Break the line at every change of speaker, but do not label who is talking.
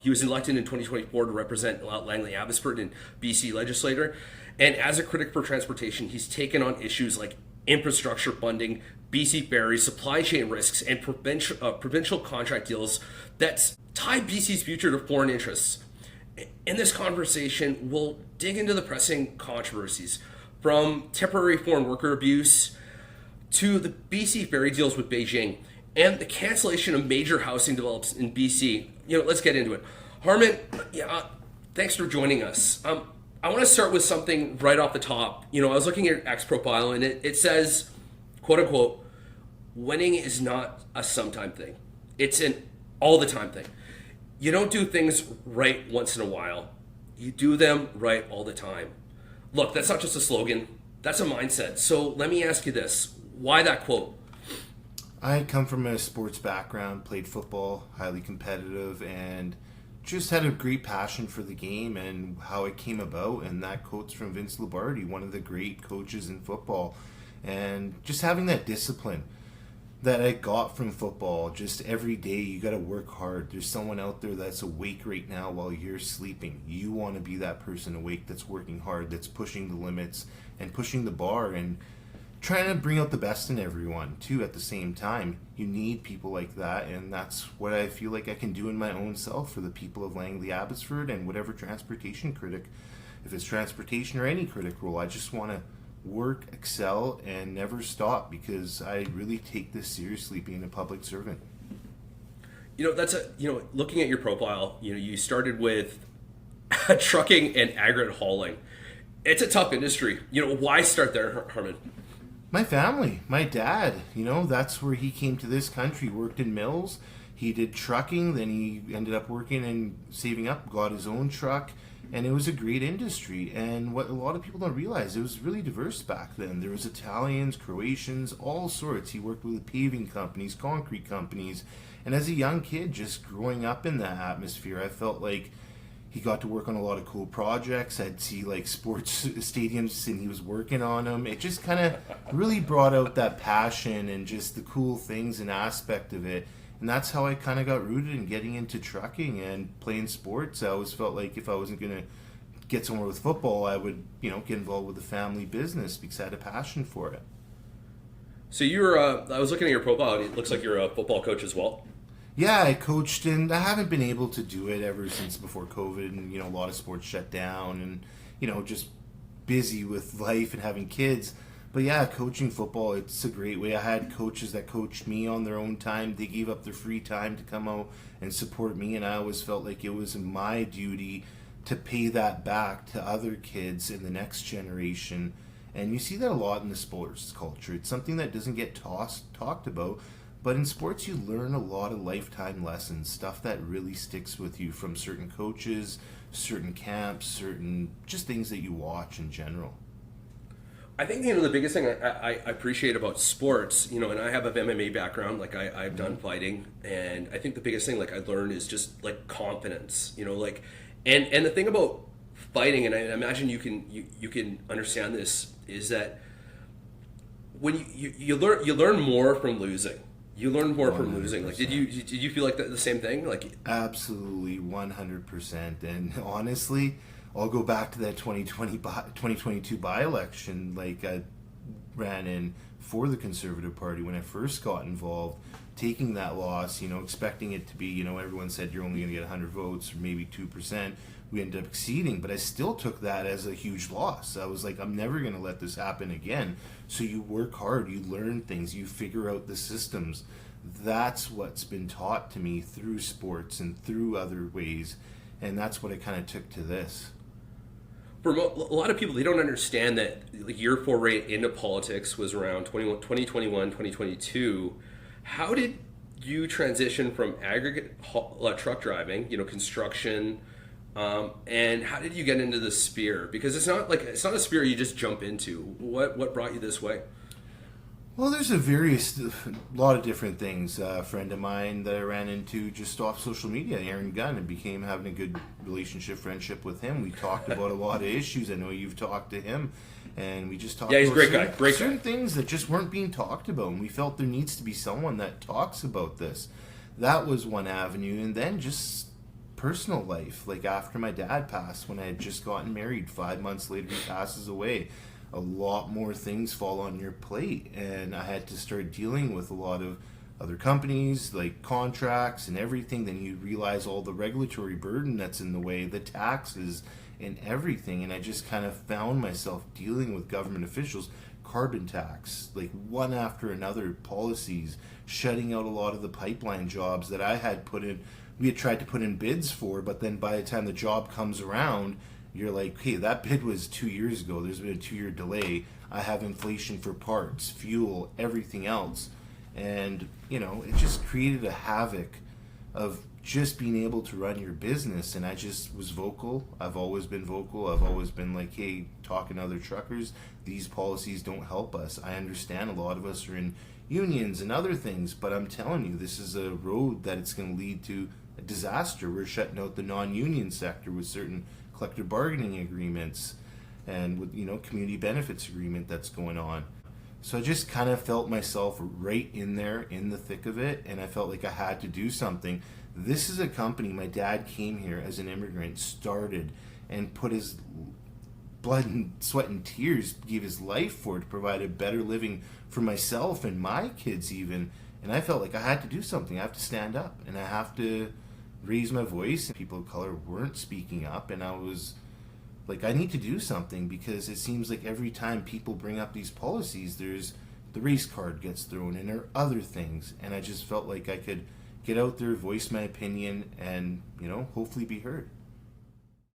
He was elected in 2024 to represent Langley Abbotsford in BC legislator. And as a critic for transportation, he's taken on issues like infrastructure funding, BC ferries, supply chain risks, and provincial contract deals that tie BC's future to foreign interests. In this conversation, we'll dig into the pressing controversies from temporary foreign worker abuse to the BC ferry deals with Beijing and the cancellation of major housing developments in BC. Let's get into it. Harman, thanks for joining us. I want to start with something right off the top. I was looking at your X profile and it says, quote unquote, winning is not a sometime thing. It's an all the time thing. You don't do things right once in a while. You do them right all the time. Look, that's not just a slogan. That's a mindset. So let me ask you this. Why that quote?
I come from a sports background, played football, highly competitive, and just had a great passion for the game and how it came about. And that quote's from Vince Lombardi, one of the great coaches in football. And just having that discipline that I got from football, just every day you got to work hard. There's someone out there that's awake right now while you're sleeping. You want to be that person awake that's working hard, that's pushing the limits and pushing the bar and trying to bring out the best in everyone too at the same time. You need people like that, and that's what I feel like I can do in my own self for the people of Langley Abbotsford and whatever transportation critic, if it's transportation or any critic role. I just want to work, excel, and never stop because I really take this seriously being a public servant.
Looking at your profile, you started with trucking and aggregate hauling. It's a tough industry. Why start there, Harman?
My family, my dad, that's where he came to this country, worked in mills. He did trucking, then he ended up working and saving up, got his own truck, and it was a great industry. And what a lot of people don't realize, it was really diverse back then. There was Italians, Croatians, all sorts. He worked with paving companies, concrete companies. And as a young kid, just growing up in that atmosphere, I felt like he got to work on a lot of cool projects. I'd see like sports stadiums and he was working on them. It just kind of really brought out that passion and just the cool things and aspect of it. And that's how I kind of got rooted in getting into trucking and playing sports. I always felt like if I wasn't going to get somewhere with football, I would, get involved with the family business because I had a passion for it.
So I was looking at your profile and it looks like you're a football coach as well.
Yeah, I coached, and I haven't been able to do it ever since before COVID, and a lot of sports shut down, and just busy with life and having kids. But yeah, coaching football, it's a great way. I had coaches that coached me on their own time. They gave up their free time to come out and support me, and I always felt like it was my duty to pay that back to other kids in the next generation. And you see that a lot in the sports culture. It's something that doesn't get talked about. But in sports, you learn a lot of lifetime lessons, stuff that really sticks with you from certain coaches, certain camps, certain just things that you watch in general.
I think the biggest thing I appreciate about sports, and I have a MMA background, like I've done fighting, and I think the biggest thing I learned is just confidence, and the thing about fighting, and I imagine you can understand this, is that when you learn more from losing. You learn more from losing. Did you feel like the same thing?
Absolutely, 100%. And honestly, I'll go back to that 2022 by-election. I ran in for the Conservative Party when I first got involved, taking that loss, expecting it to be, everyone said you're only going to get 100 votes or maybe 2%. We ended up exceeding, but I still took that as a huge loss. I was like, I'm never going to let this happen again. So you work hard, you learn things, you figure out the systems. That's what's been taught to me through sports and through other ways, and that's what I kind of took to this.
For a lot of people, they don't understand that your foray into politics was around 2021, 2022. How did you transition from aggregate truck driving, construction, and how did you get into the sphere? Because it's not a sphere you just jump into. What brought you this way?
Well, there's a lot of different things. A friend of mine that I ran into just off social media, Aaron Gunn, and became having a good friendship with him. We talked about a lot of issues. I know you've talked to him, and we just talked.
Yeah, he's a
about
great guy.
Certain things that just weren't being talked about, and we felt there needs to be someone that talks about this. That was one avenue, and then just personal life. Like after my dad passed, when I had just gotten married, 5 months later he passes away. A lot more things fall on your plate, and I had to start dealing with a lot of other companies, like contracts and everything. Then you realize all the regulatory burden that's in the way, the taxes and everything. And I just kind of found myself dealing with government officials, carbon tax, like one after another, policies, shutting out a lot of the pipeline jobs that I had put in. We had tried to put in bids for, but then by the time the job comes around, you're like, hey, that bid was 2 years ago. There's been a 2 year delay. I have inflation for parts, fuel, everything else. And, it just created a havoc of just being able to run your business. And I just was vocal. I've always been vocal. I've always been like, hey, talking to other truckers, these policies don't help us. I understand a lot of us are in unions and other things, but I'm telling you, this is a road that it's going to lead to a disaster. We're shutting out the non-union sector with certain collective bargaining agreements and with, community benefits agreement that's going on. So I just kind of felt myself right in there in the thick of it, and I felt like I had to do something. This is a company, my dad came here as an immigrant, started and put his blood and sweat and tears, gave his life for it to provide a better living for myself and my kids even. And I felt like I had to do something. I have to stand up and I have to raise my voice. People of color weren't speaking up, and I was like, I need to do something, because it seems like every time people bring up these policies, there's the race card gets thrown and there are other things. And I just felt like I could get out there, voice my opinion, and hopefully be heard.